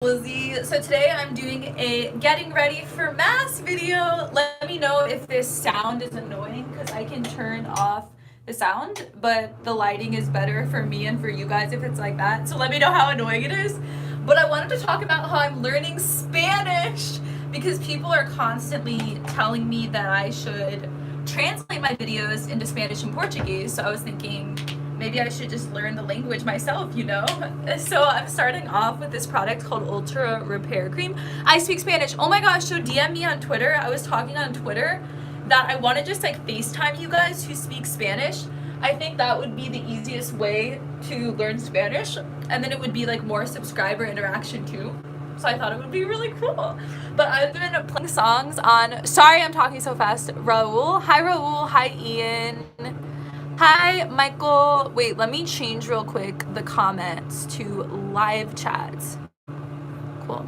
Lizzie. So today I'm doing a getting ready for mass video. Let me know if this sound is annoying because I can turn off the sound, but the lighting is better for me and for you guys if it's like that. So let me know how annoying it is. But I wanted to talk about how I'm learning Spanish because people are constantly telling me that I should translate my videos into Spanish and Portuguese. So I was thinking maybe I should just learn the language myself, you know? So I'm starting off with this product called Ultra Repair Cream. I speak Spanish. Oh my gosh, so DM me on Twitter. I was talking on Twitter that I want to just like FaceTime you guys who speak Spanish. I think that would be the easiest way to learn Spanish, and then it would be like more subscriber interaction too. So I thought it would be really cool. But I've been playing songs on, sorry I'm talking so fast, Raul. Hi Raul, hi Ian. Hi, Michael. Wait, let me change real quick the comments to live chats. Cool.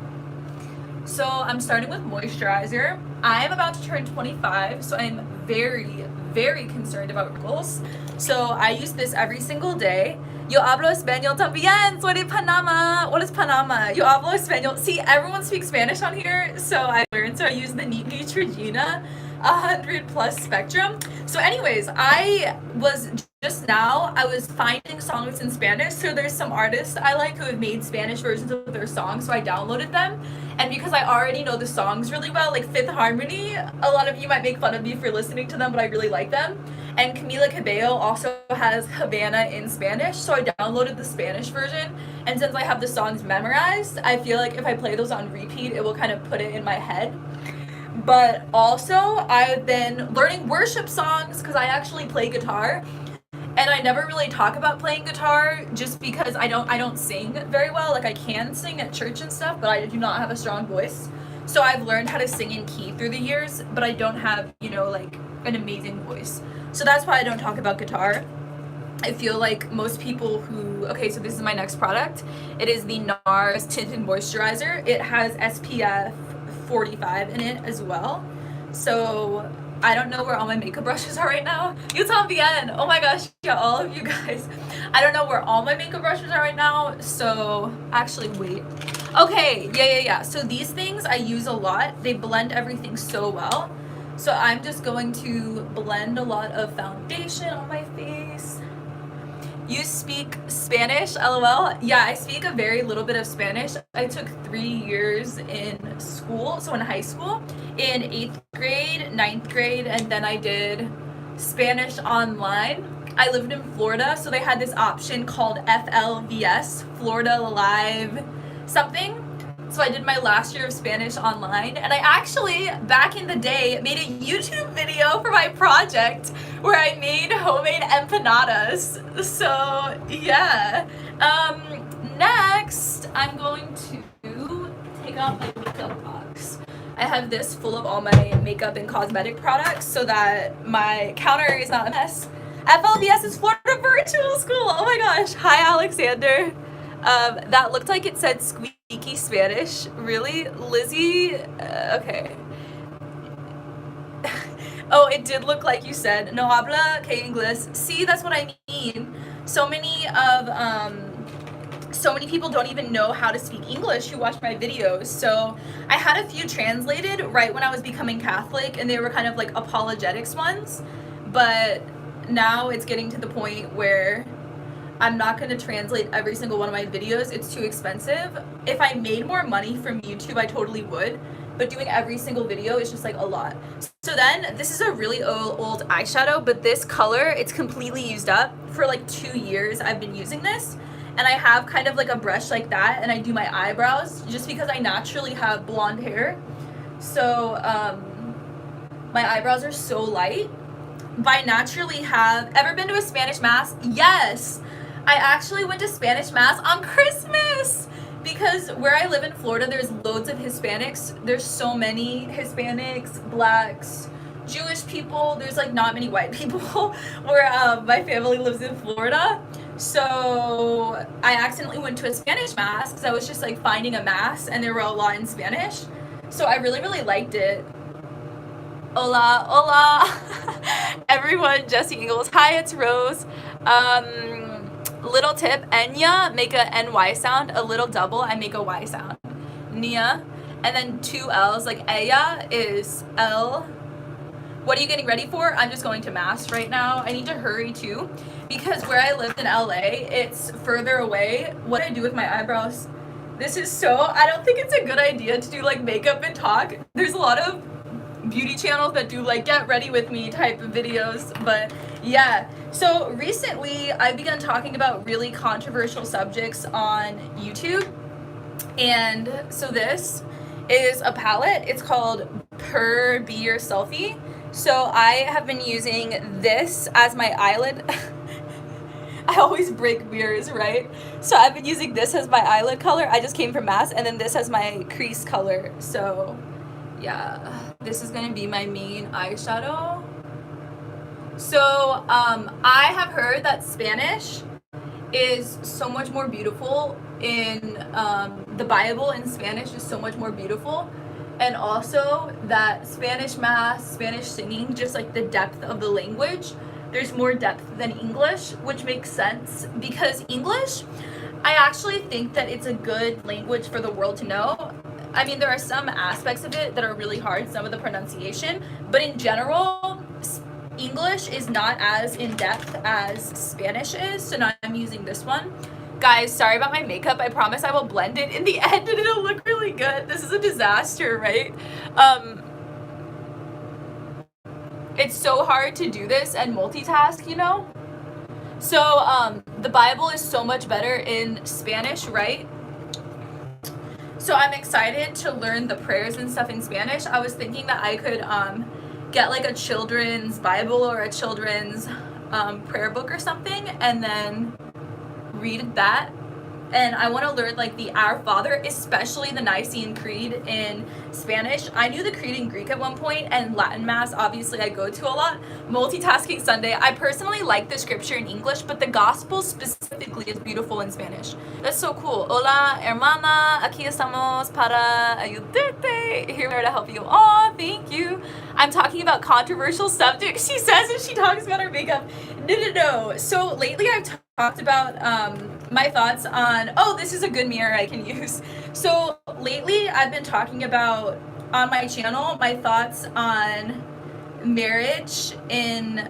So I'm starting with moisturizer. I am about to turn 25, so I'm very, very concerned about wrinkles. So I use this every single day. Yo hablo español también. Soy de Panama. What is Panama? Yo hablo español. See, everyone speaks Spanish on here, so I learned. So I use the Neutrogena 100+ spectrum. So anyways, I was finding songs in Spanish. So there's some artists I like who have made Spanish versions of their songs, so I downloaded them. And because I already know the songs really well, like Fifth Harmony, a lot of you might make fun of me for listening to them, but I really like them. And Camila Cabello also has Havana in Spanish, so I downloaded the Spanish version. And since I have the songs memorized, I feel like if I play those on repeat, it will kind of put it in my head. But also, I've been learning worship songs because I actually play guitar. And I never really talk about playing guitar just because I don't sing very well. Like I can sing at church and stuff, but I do not have a strong voice. So I've learned how to sing in key through the years, but I don't have, like an amazing voice. So that's why I don't talk about guitar. I feel like most people okay, so this is my next product. It is the NARS Tinted Moisturizer. It has SPF 45 in it as well. So I don't know where all my makeup brushes are right now. You bien. Oh my gosh, yeah, all of you guys. I don't know where all my makeup brushes are right now. So actually, wait. Okay, yeah. So these things I use a lot. They blend everything so well. So I'm just going to blend a lot of foundation on my face. You speak Spanish, LOL? Yeah, I speak a very little bit of Spanish. I took 3 years in school, so in high school, in 8th grade, 9th grade, and then I did Spanish online. I lived in Florida, so they had this option called FLVS, Florida Live something. So I did my last year of Spanish online, and I actually, back in the day, made a YouTube video for my project where I made homemade empanadas. So yeah. Next, I'm going to take out my makeup box. I have this full of all my makeup and cosmetic products so that my counter is not a mess. FLBS is Florida Virtual School. Oh my gosh. Hi, Alexander. That looked like it said squeaky Spanish. Really? Lizzie? Okay. Oh, it did look like you said, no habla que inglés. See, that's what I mean. So many people don't even know how to speak English who watch my videos. So I had a few translated right when I was becoming Catholic, and they were kind of like apologetics ones. But now it's getting to the point where I'm not going to translate every single one of my videos. It's too expensive. If I made more money from YouTube, I totally would. But doing every single video is just like a lot. So then, this is a really old eyeshadow, but this color, it's completely used up. For like 2 years, I've been using this. And I have kind of like a brush like that, and I do my eyebrows just because I naturally have blonde hair. So my eyebrows are so light. But I naturally have, ever been to a Spanish mass? Yes! I actually went to Spanish mass on Christmas because where I live in Florida, there's loads of Hispanics. There's so many Hispanics, blacks, Jewish people. There's like not many white people where my family lives in Florida. So I accidentally went to a Spanish mass because I was just like finding a mass and there were a lot in Spanish. So I really, really liked it. Hola, hola. Everyone, Jesse Ingalls. Hi, it's Rose. Little tip, Enya, make a NY sound. A little double, I make a Y sound. Nia, and then 2 L's, like ella is L. What are you getting ready for? I'm just going to mass right now. I need to hurry too, because where I lived in LA, it's further away. What do I do with my eyebrows? This is so, I don't think it's a good idea to do like makeup and talk. There's a lot of beauty channels that do like get ready with me type of videos, but yeah. So recently I've begun talking about really controversial subjects on YouTube, and so this is a palette. It's called Per Be Your Selfie. So I have been using this as my eyelid. I always break mirrors, right? So I've been using this as my eyelid color. I just came from mass, and then this as my crease color. So yeah, this is gonna be my main eyeshadow. So I have heard that Spanish is so much more beautiful in the Bible in Spanish is so much more beautiful, and also that Spanish mass, Spanish singing, just like the depth of the language, there's more depth than English, which makes sense because English, I actually think that it's a good language for the world to know. I mean, there are some aspects of it that are really hard, some of the pronunciation, but in general, English is not as in depth as Spanish is, so now I'm using this one. Guys, sorry about my makeup. I promise I will blend it in the end and it'll look really good. This is a disaster, right? It's so hard to do this and multitask, you know? So the Bible is so much better in Spanish, right? So I'm excited to learn the prayers and stuff in Spanish. I was thinking that I could get like a children's Bible or a children's prayer book or something, and then read that. And I want to learn like the Our Father, especially the Nicene Creed in Spanish. I knew the Creed in Greek at one point, and Latin Mass obviously I go to a lot. Multitasking Sunday. I personally like the scripture in English, but the gospel specifically is beautiful in Spanish. That's so cool. Hola, hermana. Aquí estamos para ayudarte. Here we are to help you. Oh, thank you. I'm talking about controversial subjects, she says, and she talks about her makeup. No. So lately I've talked about my thoughts on, oh, this is a good mirror I can use. So lately I've been talking about on my channel my thoughts on marriage in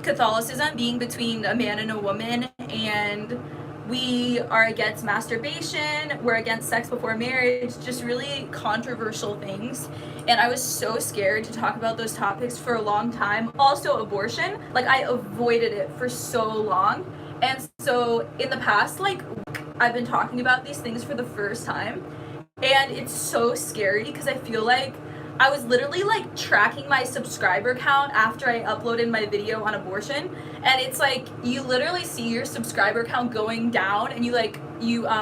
Catholicism being between a man and a woman, and we are against masturbation, we're against sex before marriage, just really controversial things. And I was so scared to talk about those topics for a long time. Also abortion, like I avoided it for so long. And so in the past, like, I've been talking about these things for the first time, and it's so scary because I feel like I was literally like tracking my subscriber count after I uploaded my video on abortion, and it's like you literally see your subscriber count going down, and you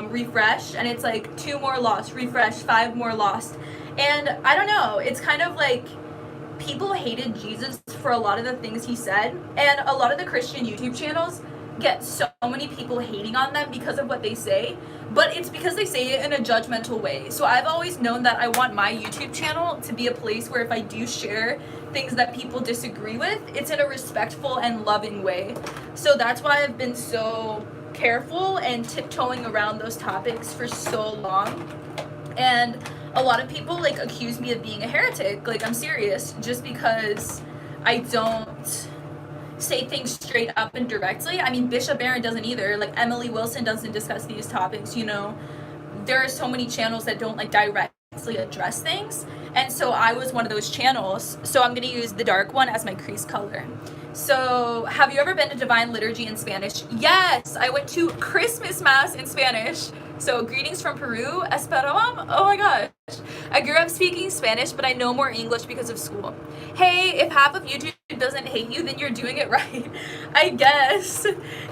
refresh, and it's like 2 more lost, refresh, 5 more lost. And I don't know, it's kind of like people hated Jesus for a lot of the things he said, and a lot of the Christian YouTube channels get so many people hating on them because of what they say, but it's because they say it in a judgmental way. So I've always known that I want my YouTube channel to be a place where if I do share things that people disagree with, it's in a respectful and loving way. So that's why I've been so careful and tiptoeing around those topics for so long. And a lot of people like accuse me of being a heretic, like I'm serious, just because I don't say things straight up and directly. I mean, Bishop Barron doesn't either. Like Emily Wilson doesn't discuss these topics, you know. There are so many channels that don't like directly address things. And so I was one of those channels. So I'm going to use the dark one as my crease color. So have you ever been to Divine Liturgy in Spanish? Yes, I went to Christmas Mass in Spanish. So greetings from Peru, Esperam. Oh my gosh. I grew up speaking Spanish, but I know more English because of school. Hey, if half of YouTube doesn't hate you, then you're doing it right, I guess.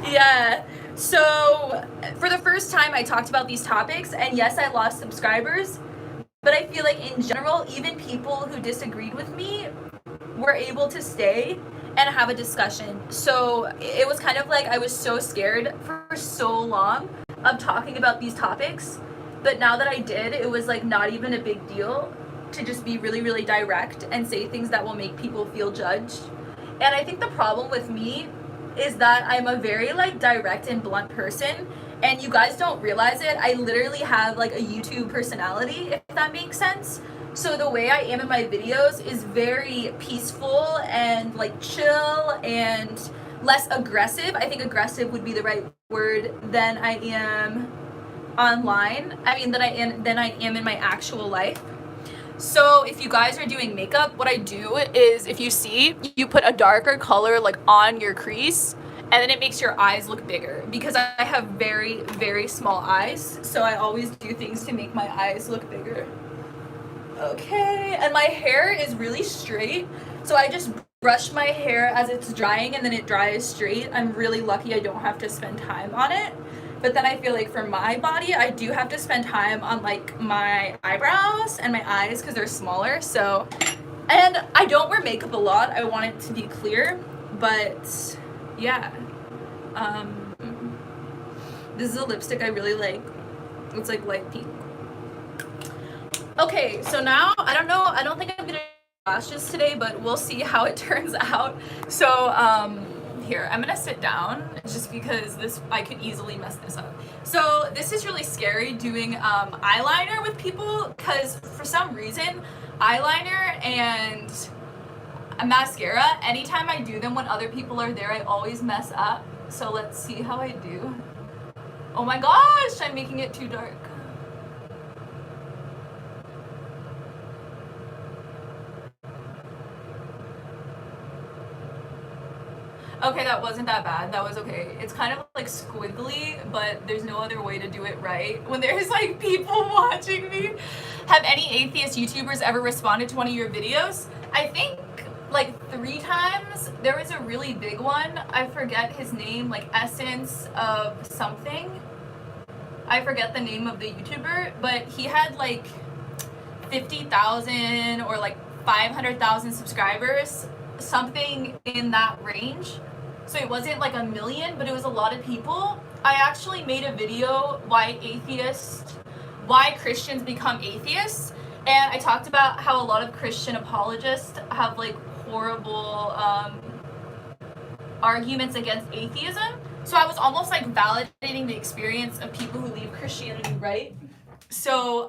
Yeah. So for the first time, I talked about these topics, and yes, I lost subscribers, but I feel like in general, even people who disagreed with me were able to stay and have a discussion. So it was kind of like I was so scared for so long of talking about these topics, but now that I did, it was like not even a big deal to just be really, really direct and say things that will make people feel judged. And I think the problem with me is that I'm a very like direct and blunt person, and you guys don't realize it. I literally have like a YouTube personality, if that makes sense. So the way I am in my videos is very peaceful and like chill and less aggressive. I think aggressive would be the right word than I am online. I mean, than I am in my actual life. So if you guys are doing makeup, what I do is, if you see, you put a darker color like on your crease, and then it makes your eyes look bigger, because I have very, very small eyes. So I always do things to make my eyes look bigger. Okay, and my hair is really straight, so I just brush my hair as it's drying, and then it dries straight. I'm really lucky I don't have to spend time on it. But then I feel like for my body, I do have to spend time on like my eyebrows and my eyes because they're smaller. So, and I don't wear makeup a lot. I want it to be clear, but yeah. This is a lipstick I really like. It's like light pink. Okay, so now I don't think I'm gonna do lashes today, but we'll see how it turns out. So here, I'm gonna sit down just because I could easily mess this up. So this is really scary doing eyeliner with people, because for some reason eyeliner and mascara, anytime I do them when other people are there, I always mess up. So let's see how I do. Oh my gosh, I'm making it too dark. Okay, that wasn't that bad. That was okay. It's kind of like squiggly, but there's no other way to do it right when there's like people watching me. Have any atheist YouTubers ever responded to one of your videos? I think like 3 times. There was a really big one. I forget his name, like Essence of something. I forget the name of the YouTuber, but he had like 50,000 or like 500,000 subscribers, something in that range. So it wasn't like a million, but it was a lot of people. I actually made a video why Christians become atheists, and I talked about how a lot of Christian apologists have like horrible arguments against atheism. So I was almost like validating the experience of people who leave Christianity, right? So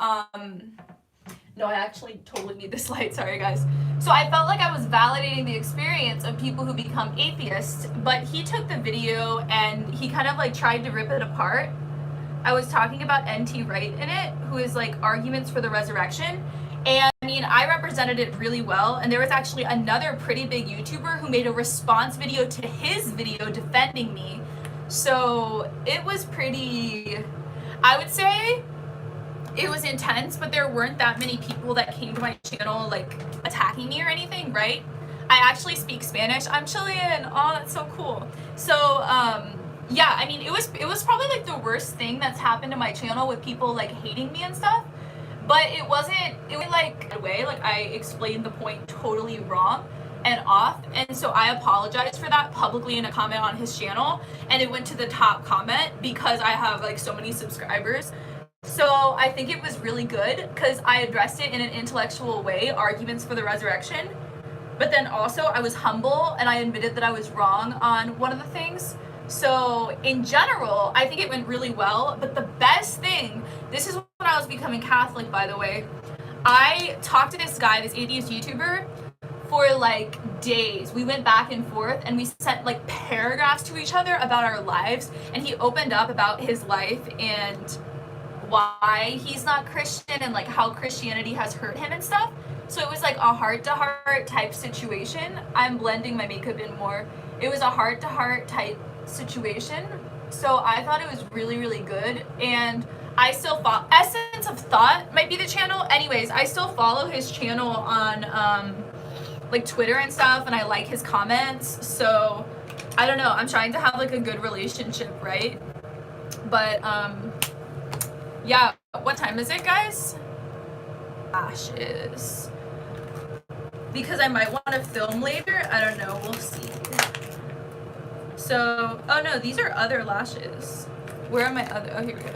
no, I actually totally need this light, sorry guys. So I felt like I was validating the experience of people who become atheists, but he took the video and he kind of like tried to rip it apart. I was talking about N.T. Wright in it, who is like arguments for the resurrection. And I mean, I represented it really well. And there was actually another pretty big YouTuber who made a response video to his video defending me. So it was pretty, I would say, it was intense, but there weren't that many people that came to my channel like attacking me or anything, right? I actually speak Spanish. I'm Chilean. Oh, that's so cool. So yeah, I mean, it was probably like the worst thing that's happened to my channel, with people like hating me and stuff. But it was like a way, like I explained the point totally wrong and off, and so I apologized for that publicly in a comment on his channel, and it went to the top comment because I have like so many subscribers. So I think it was really good because I addressed it in an intellectual way, arguments for the resurrection. But then also I was humble and I admitted that I was wrong on one of the things. So in general, I think it went really well. But the best thing, this is when I was becoming Catholic, by the way. I talked to this guy, this atheist YouTuber, for like days. We went back and forth and we sent like paragraphs to each other about our lives. And he opened up about his life and why he's not Christian and like how Christianity has hurt him and stuff. So it was like a heart-to-heart type situation. I'm blending my makeup in more. It was a heart-to-heart type situation. So I thought it was really, really good. And I still follow, Essence of Thought might be the channel. Anyways, I still follow his channel on like Twitter and stuff, and I like his comments. So I don't know, I'm trying to have like a good relationship, right? But yeah, what time is it, guys? Lashes. Because I might want to film later. I don't know, we'll see. So, oh no, these are other lashes. Where are my other, oh, here we go.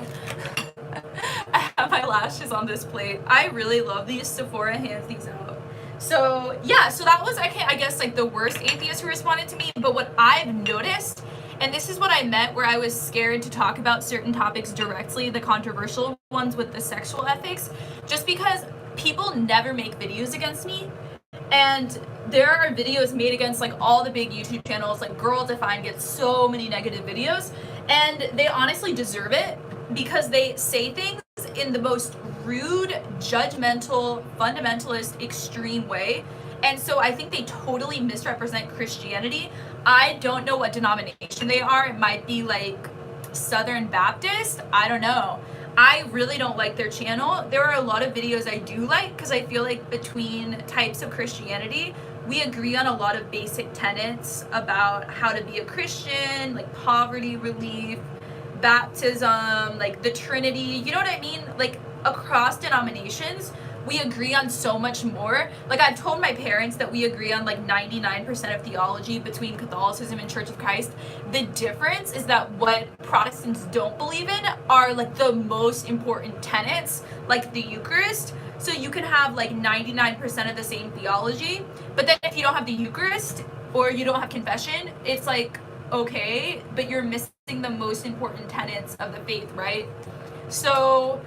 I have my lashes on this plate. I really love these. Sephora hands these out. So yeah, so that was, I guess, like the worst atheist who responded to me. But what I've noticed And this is what I meant where I was scared to talk about certain topics directly, the controversial ones with the sexual ethics, just because people never make videos against me. And there are videos made against like all the big YouTube channels, like Girl Defined gets so many negative videos, and they honestly deserve it because they say things in the most rude, judgmental, fundamentalist, extreme way. And so I think they totally misrepresent Christianity. I don't know what denomination they are. It might be like Southern Baptist. I don't know. I really don't like their channel. There are a lot of videos I do like because I feel like between types of Christianity, we agree on a lot of basic tenets about how to be a Christian, like poverty relief, baptism, like the Trinity, you know what I mean? Like across denominations, we agree on so much more. Like I've told my parents that we agree on like 99% of theology between Catholicism and Church of Christ. The difference is that what Protestants don't believe in are like the most important tenets, like the Eucharist. So you can have like 99% of the same theology, but then if you don't have the Eucharist or you don't have confession, it's like, okay, but you're missing the most important tenets of the faith, right? So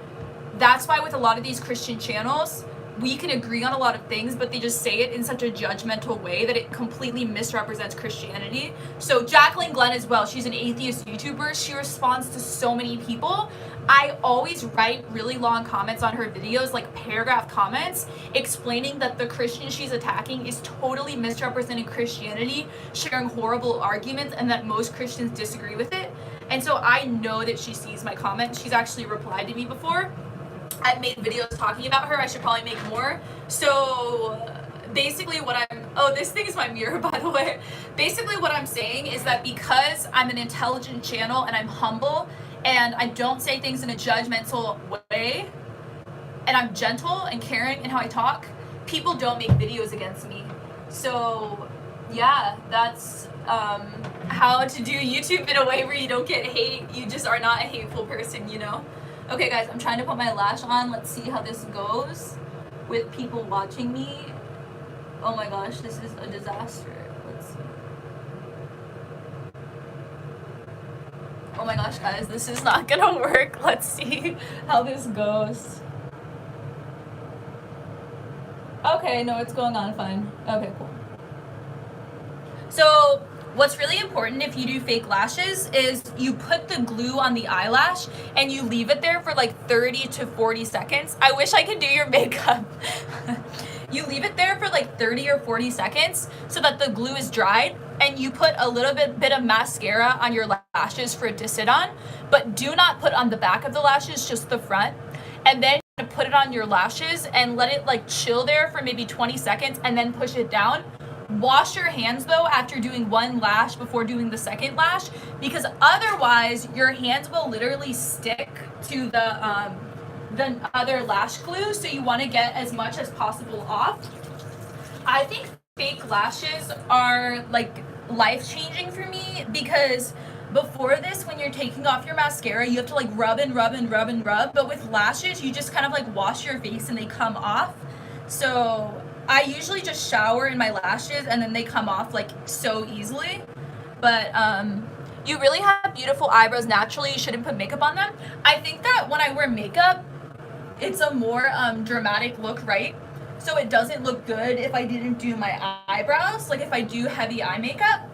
that's why with a lot of these Christian channels, we can agree on a lot of things, but they just say it in such a judgmental way that it completely misrepresents Christianity. So Jacqueline Glenn as well, she's an atheist YouTuber. She responds to so many people. I always write really long comments on her videos, like paragraph comments, explaining that the Christian she's attacking is totally misrepresenting Christianity, sharing horrible arguments, and that most Christians disagree with it. And so I know that she sees my comments. She's actually replied to me before. I've made videos talking about her. I should probably make more. So basically this thing is my mirror, by the way. Basically what I'm saying is that because I'm an intelligent channel and I'm humble and I don't say things in a judgmental way and I'm gentle and caring in how I talk, people don't make videos against me. So yeah, that's how to do YouTube in a way where you don't get hate. You just are not a hateful person, you know? Okay guys, I'm trying to put my lash on. Let's see how this goes with people watching me. Oh my gosh, this is a disaster. Let's see. Oh my gosh guys, this is not gonna work. Let's see how this goes. Okay, no, it's going on fine. Okay, cool. So what's really important if you do fake lashes is you put the glue on the eyelash and you leave it there for like 30 to 40 seconds. I wish I could do your makeup. You leave it there for like 30 or 40 seconds so that the glue is dried, and you put a little bit of mascara on your lashes for it to sit on, but do not put on the back of the lashes, just the front. And then put it on your lashes and let it like chill there for maybe 20 seconds and then push it down. Wash your hands though after doing one lash before doing the second lash, because otherwise your hands will literally stick to the other lash glue, so you want to get as much as possible off. I think fake lashes are like life-changing for me, because before this, when you're taking off your mascara, you have to like rub and rub and rub and rub, but with lashes you just kind of like wash your face and they come off. So I usually just shower in my lashes and then they come off like so easily. But you really have beautiful eyebrows naturally. You shouldn't put makeup on them. I think that when I wear makeup, it's a more dramatic look, right? So it doesn't look good if I didn't do my eyebrows, like if I do heavy eye makeup.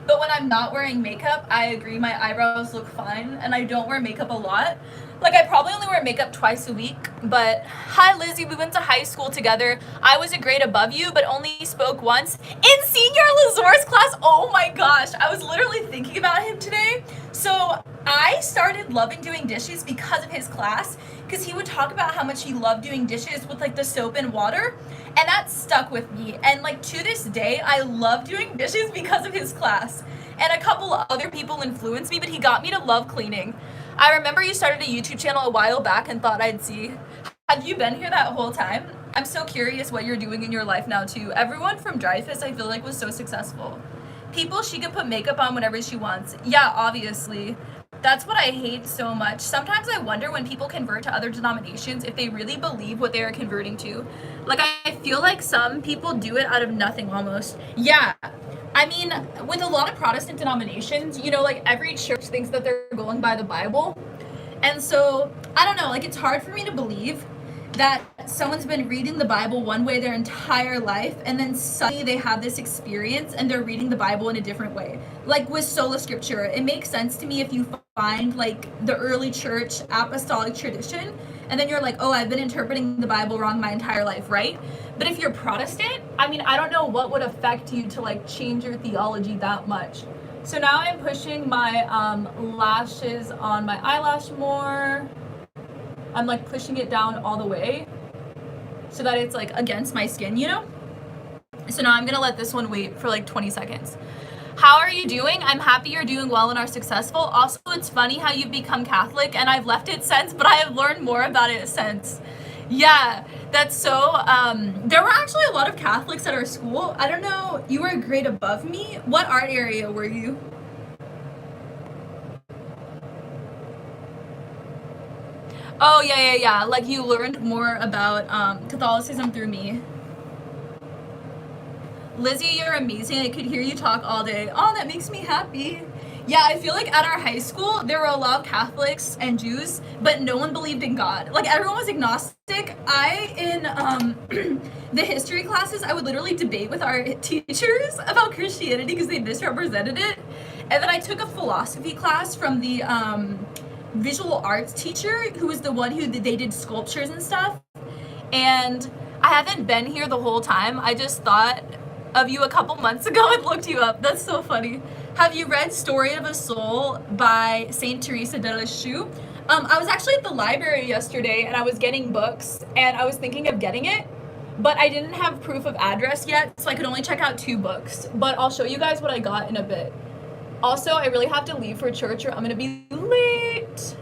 But when I'm not wearing makeup, I agree, my eyebrows look fine, and I don't wear makeup a lot. Like, I probably only wear makeup twice a week, but hi Lizzie, we went to high school together. I was a grade above you, but only spoke once in senior Lazor's class. Oh my gosh, I was literally thinking about him today. So I started loving doing dishes because of his class, because he would talk about how much he loved doing dishes with like the soap and water, and that stuck with me. And like to this day, I love doing dishes because of his class. And a couple of other people influenced me, but he got me to love cleaning. I remember you started a YouTube channel a while back and thought I'd see. Have you been here that whole time? I'm so curious what you're doing in your life now too. Everyone from Dreyfus I feel like was so successful. People, she can put makeup on whenever she wants. Yeah, obviously. That's what I hate so much. Sometimes I wonder when people convert to other denominations if they really believe what they are converting to. Like, I feel like some people do it out of nothing almost. Yeah, I mean, with a lot of Protestant denominations, you know, like every church thinks that they're going by the Bible. And so, I don't know, like it's hard for me to believe that someone's been reading the Bible one way their entire life and then suddenly they have this experience and they're reading the Bible in a different way. Like with sola scriptura, it makes sense to me if you find like the early church apostolic tradition and then you're like, oh, I've been interpreting the Bible wrong my entire life, right? But if you're Protestant, I mean, I don't know what would affect you to like change your theology that much. So now I'm pushing my lashes on my eyelash more. I'm like pushing it down all the way so that it's like against my skin, you know? So now I'm gonna let this one wait for like 20 seconds. How are you doing? I'm happy you're doing well and are successful. Also, it's funny how you've become Catholic and I've left it since, but I have learned more about it since. Yeah, that's so, there were actually a lot of Catholics at our school. I don't know, you were a grade above me. What art area were you? Oh, yeah. Like you learned more about Catholicism through me. Lizzie, you're amazing. I could hear you talk all day. Oh, that makes me happy. Yeah, I feel like at our high school, there were a lot of Catholics and Jews, but no one believed in God. Like everyone was agnostic. In the history classes, I would literally debate with our teachers about Christianity because they misrepresented it. And then I took a philosophy class from the visual arts teacher who was the one who they did sculptures and stuff. And I haven't been here the whole time. I just thought of you a couple months ago and looked you up. That's so funny. Have you read Story of a Soul by Saint Teresa de Lisieux? I was actually at the library yesterday and I was getting books and I was thinking of getting it, but I didn't have proof of address yet, so I could only check out 2 books. But I'll show you guys what I got in a bit. Also, I really have to leave for church or I'm gonna be late.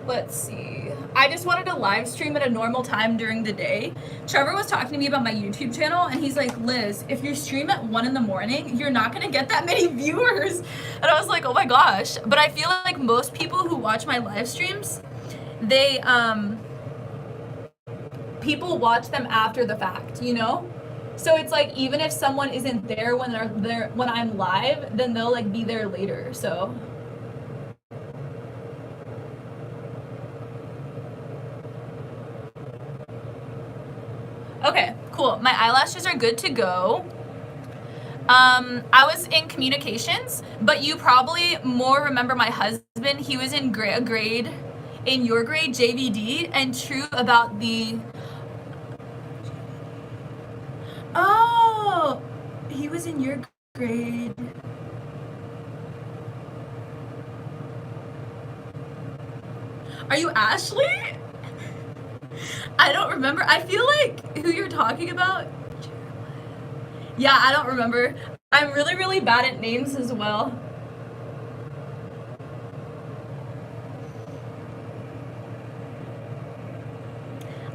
Let's see. I just wanted to live stream at a normal time during the day. Trevor was talking to me about my YouTube channel and he's like, Liz, if you stream at 1 in the morning, you're not gonna get that many viewers. And I was like, oh my gosh. But I feel like most people who watch my live streams, they, people watch them after the fact, you know? So it's like, even if someone isn't there when I'm live, then they'll like be there later, so. Okay, cool. My eyelashes are good to go. I was in communications, but you probably more remember my husband. He was in a grade, in your grade, JVD, and true about the... Oh, he was in your grade. Are you Ashley? I don't remember. I feel like who you're talking about. Yeah, I don't remember. I'm really, really bad at names as well.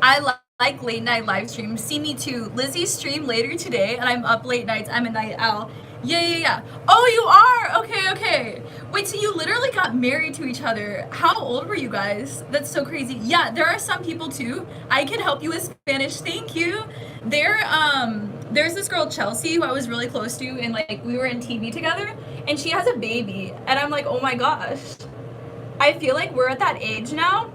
I like late night live streams. See me too. Lizzie stream later today and I'm up late nights. I'm a night owl. Yeah. Oh, you are? Okay. Wait, so you literally got married to each other. How old were you guys? That's so crazy. Yeah, there are some people too. I can help you with Spanish. Thank you. There's this girl, Chelsea, who I was really close to and like we were in TV together and she has a baby. And I'm like, oh my gosh. I feel like we're at that age now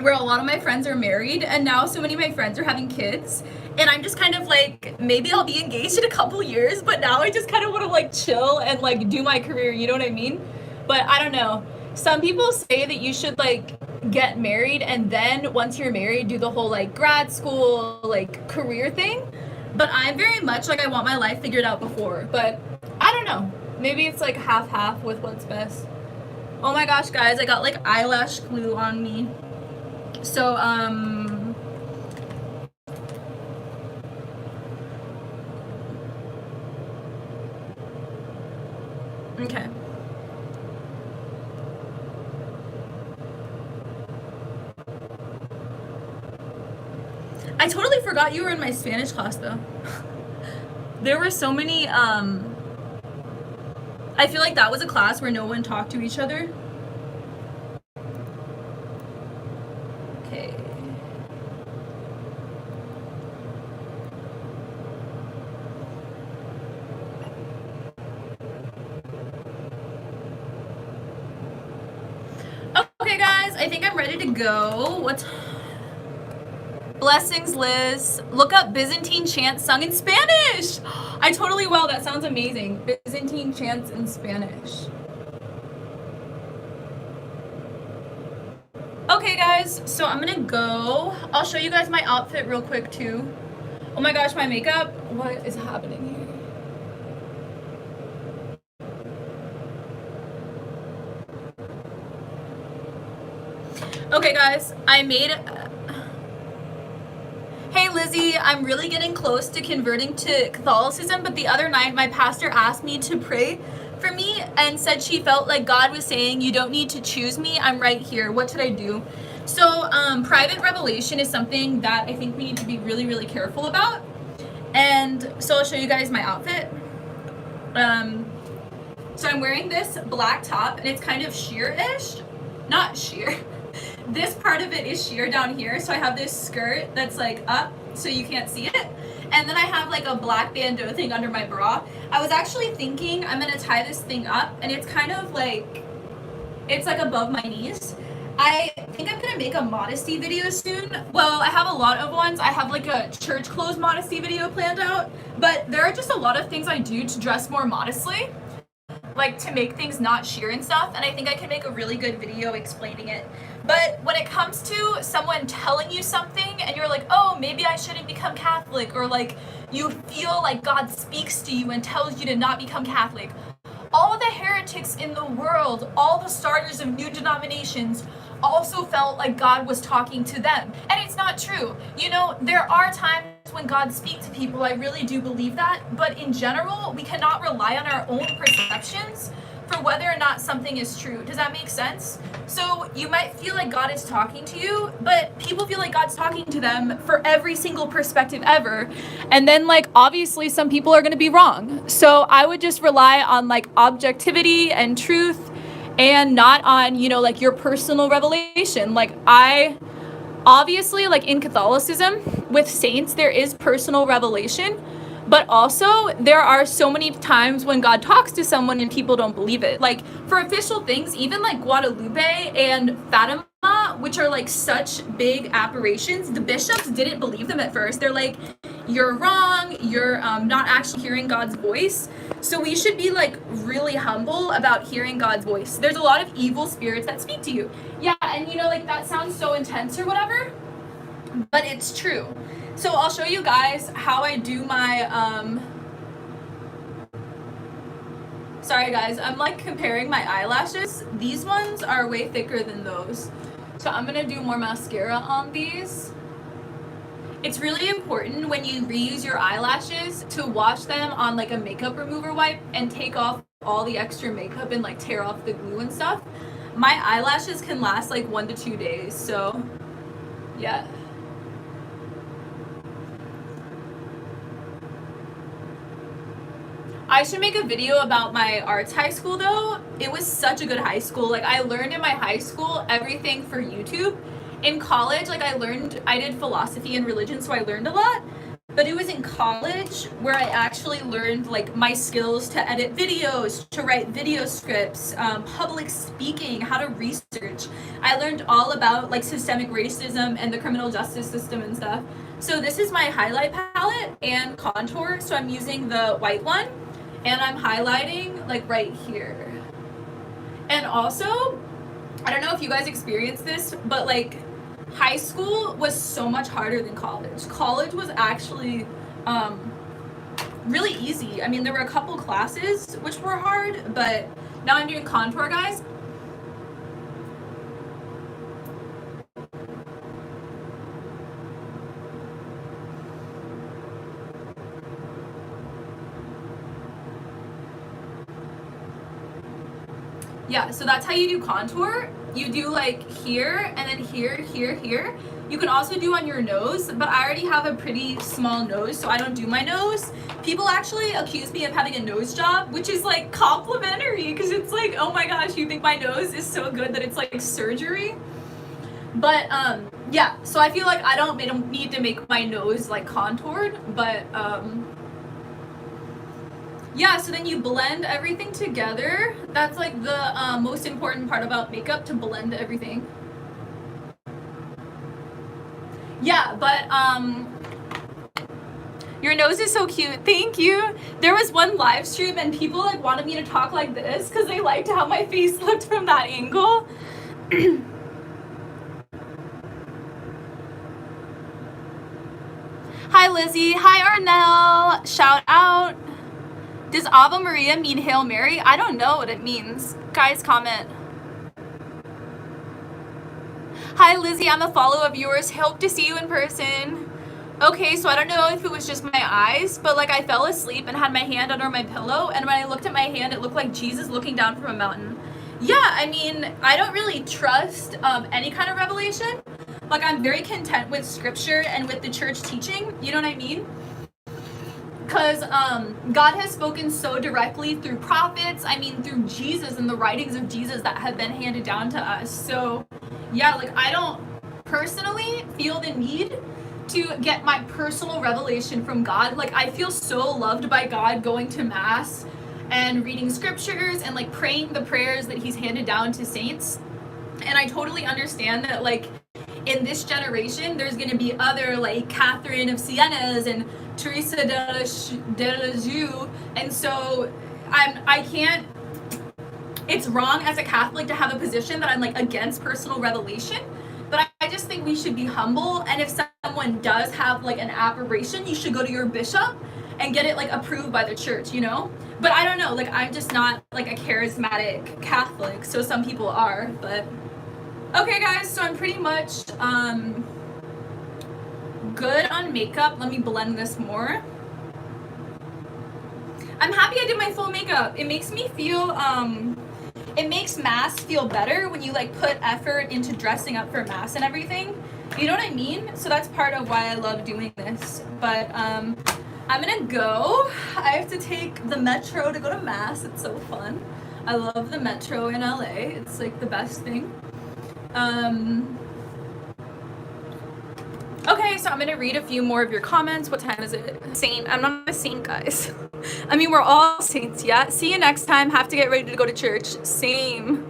where a lot of my friends are married and now so many of my friends are having kids and I'm just kind of like, maybe I'll be engaged in a couple years, but now I just kind of want to like chill and like do my career, you know what I mean? But I don't know. Some people say that you should like get married and then once you're married do the whole like grad school like career thing, but I'm very much like I want my life figured out before, but I don't know. Maybe it's like half with what's best. Oh my gosh, guys, I got like eyelash glue on me. So, okay. I totally forgot you were in my Spanish class though. There were so many, I feel like that was a class where no one talked to each other. Okay. I think I'm ready to go. What's blessings, Liz? Look up Byzantine chants sung in Spanish. I totally will. That sounds amazing. Byzantine chants in Spanish. Okay, guys. So I'm gonna go. I'll show you guys my outfit real quick too. Oh my gosh, my makeup. What is happening here? Okay, guys. I made. Hey Lizzie, I'm really getting close to converting to Catholicism, but the other night my pastor asked me to pray for me and said she felt like God was saying, you don't need to choose me, I'm right here. What should I do? So private revelation is something that I think we need to be really, really careful about. And so I'll show you guys my outfit. So I'm wearing this black top and it's kind of sheer-ish, not sheer. This part of it is sheer down here, so I have this skirt that's like up so you can't see it, and then I have like a black bandeau thing under my bra. I was actually thinking I'm gonna tie this thing up, and it's kind of like, it's like above my knees. I think I'm gonna make a modesty video soon. Well, I have a lot of ones. I have like a church clothes modesty video planned out, but there are just a lot of things I do to dress more modestly, like to make things not sheer and stuff, and I think I can make a really good video explaining it. But when it comes to someone telling you something and you're like, oh, maybe I shouldn't become Catholic, or like you feel like God speaks to you and tells you to not become Catholic, all the heretics in the world, all the starters of new denominations also felt like God was talking to them. And it's not true. You know, there are times when God speaks to people, I really do believe that, but in general, we cannot rely on our own perceptions for whether or not something is true. Does that make sense? So you might feel like God is talking to you, but people feel like God's talking to them for every single perspective ever. And then like, obviously some people are gonna be wrong. So I would just rely on like objectivity and truth and not on, you know, like your personal revelation. Like obviously like in Catholicism with saints, there is personal revelation. But also, there are so many times when God talks to someone and people don't believe it. Like, for official things, even like Guadalupe and Fatima, which are like such big apparitions, the bishops didn't believe them at first. They're like, you're wrong, you're not actually hearing God's voice. So we should be like really humble about hearing God's voice. There's a lot of evil spirits that speak to you. Yeah, and you know, like that sounds so intense or whatever, but it's true. So I'll show you guys how I do my, sorry guys, I'm like comparing my eyelashes. These ones are way thicker than those. So I'm gonna do more mascara on these. It's really important when you reuse your eyelashes to wash them on like a makeup remover wipe and take off all the extra makeup and like tear off the glue and stuff. My eyelashes can last like 1 to 2 days, so yeah. I should make a video about my arts high school though. It was such a good high school. Like I learned in my high school everything for YouTube. In college, like I did philosophy and religion, so I learned a lot. But it was in college where I actually learned like my skills to edit videos, to write video scripts, public speaking, how to research. I learned all about like systemic racism and the criminal justice system and stuff. So this is my highlight palette and contour. So I'm using the white one. And I'm highlighting like right here. And also, I don't know if you guys experienced this, but like high school was so much harder than college. College was actually really easy. I mean, there were a couple classes which were hard, but now I'm doing contour, guys. Yeah, so that's how you do contour. You do like here and then here, here, here. You can also do on your nose, but I already have a pretty small nose, so I don't do my nose. People actually accuse me of having a nose job, which is like complimentary because it's like, oh my gosh, you think my nose is so good that it's like surgery. But yeah, so I feel like I don't need to make my nose like contoured, but yeah, so then you blend everything together. That's like the most important part about makeup, to blend everything. Yeah, but your nose is so cute. Thank you. There was one live stream and people like wanted me to talk like this because they liked how my face looked from that angle. Hi Lizzie. Hi Arnell. Shout out. Does Ave Maria mean Hail Mary? I don't know what it means. Guys, comment. Hi Lizzie, I'm a follower of yours. Hope to see you in person. Okay, so I don't know if it was just my eyes, but like I fell asleep and had my hand under my pillow, and when I looked at my hand, it looked like Jesus looking down from a mountain. Yeah, I mean, I don't really trust any kind of revelation. Like, I'm very content with scripture and with the church teaching, you know what I mean? Because God has spoken so directly through prophets, I mean, through Jesus and the writings of Jesus that have been handed down to us. So, yeah, like, I don't personally feel the need to get my personal revelation from God. Like, I feel so loved by God going to mass and reading scriptures and like praying the prayers that he's handed down to saints. And I totally understand that like in this generation there's going to be other like Catherine of Siena's and Teresa de Lisieux, and so I can't, it's wrong as a Catholic to have a position that I'm like against personal revelation. But I just think we should be humble, and if someone does have like an aberration, you should go to your bishop and get it like approved by the church, you know? But I don't know, like I'm just not like a charismatic Catholic, so some people are, but okay guys, so I'm pretty much good on makeup. Let me blend this more. I'm happy I did my full makeup. It makes me feel it makes mass feel better when you like put effort into dressing up for mass and everything. You know what I mean? So that's part of why I love doing this. But I'm gonna go. I have to take the metro to go to mass. It's so fun. I love the metro in LA. It's like the best thing. Okay, so I'm gonna read a few more of your comments. What time is it? Saint. I'm not a saint, guys. I mean, we're all saints, yeah? See you next time. Have to get ready to go to church. Same.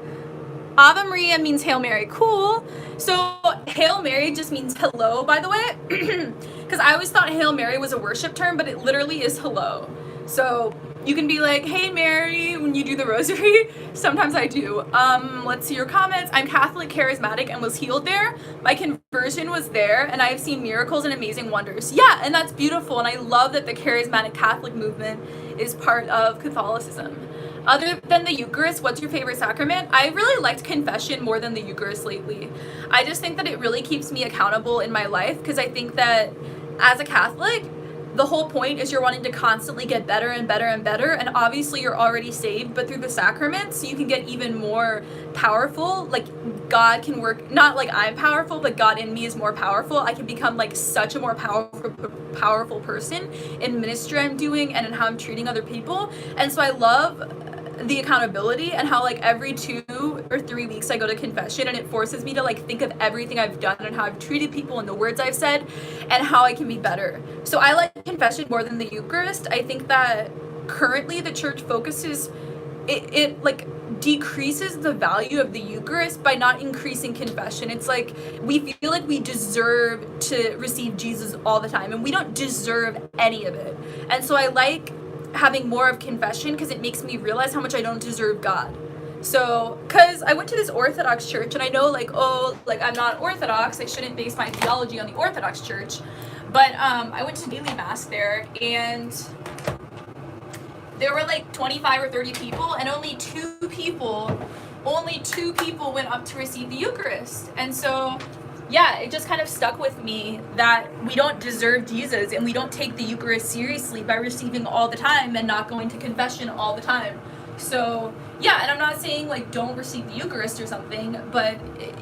Ave Maria means Hail Mary. Cool. So Hail Mary just means hello, by the way. Because I always thought Hail Mary was a worship term, but it literally is hello. So you can be like, hey Mary, when you do the rosary. Sometimes I do. Let's see your comments. I'm Catholic, charismatic, and was healed there. My conversion was there, and I have seen miracles and amazing wonders. Yeah, and that's beautiful, and I love that the charismatic Catholic movement is part of Catholicism. Other than the Eucharist, what's your favorite sacrament? I really liked confession more than the Eucharist lately. I just think that it really keeps me accountable in my life, because I think that as a Catholic, the whole point is you're wanting to constantly get better and better and better, and obviously you're already saved, but through the sacraments you can get even more powerful. Like God can work, not like I'm powerful, but God in me is more powerful. I can become like such a more powerful person in ministry I'm doing and in how I'm treating other people. And so I love the accountability and how like every 2 or 3 weeks I go to confession, and it forces me to like think of everything I've done and how I've treated people and the words I've said and how I can be better. So I like confession more than the Eucharist. I think that currently the church focuses, it like decreases the value of the Eucharist by not increasing confession. It's like we feel like we deserve to receive Jesus all the time, and we don't deserve any of it. And so I like having more of confession because it makes me realize how much I don't deserve God. So, because I went to this Orthodox church, and I know like, oh, like I'm not Orthodox, I shouldn't base my theology on the Orthodox church, but I went to daily mass there, and there were like 25 or 30 people, and only two people went up to receive the Eucharist. And so yeah, it just kind of stuck with me that we don't deserve Jesus, and we don't take the Eucharist seriously by receiving all the time and not going to confession all the time. So yeah, and I'm not saying like don't receive the Eucharist or something, but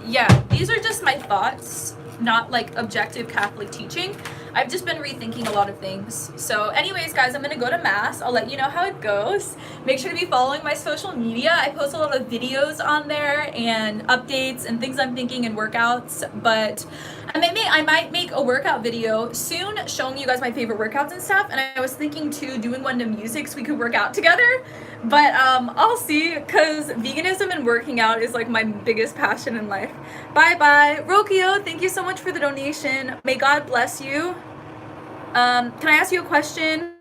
yeah, these are just my thoughts, not like objective Catholic teaching. I've just been rethinking a lot of things. So anyways, guys, I'm gonna go to mass. I'll let you know how it goes. Make sure to be following my social media. I post a lot of videos on there and updates and things I'm thinking and workouts, but I might make a workout video soon showing you guys my favorite workouts and stuff, and I was thinking too doing one to music so we could work out together, but I'll see, because veganism and working out is like my biggest passion in life. Bye bye. Rokio, thank you so much for the donation. May God bless you. Can I ask you a question?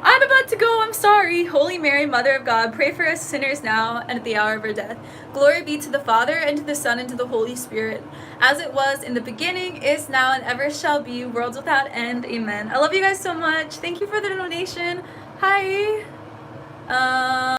I'm about to go, I'm sorry. Holy Mary, Mother of God, pray for us sinners now and at the hour of our death. Glory be to the Father, and to the Son, and to the Holy Spirit, as it was in the beginning, is now, and ever shall be, worlds without end. Amen. I love you guys so much. Thank you for the donation. Hi.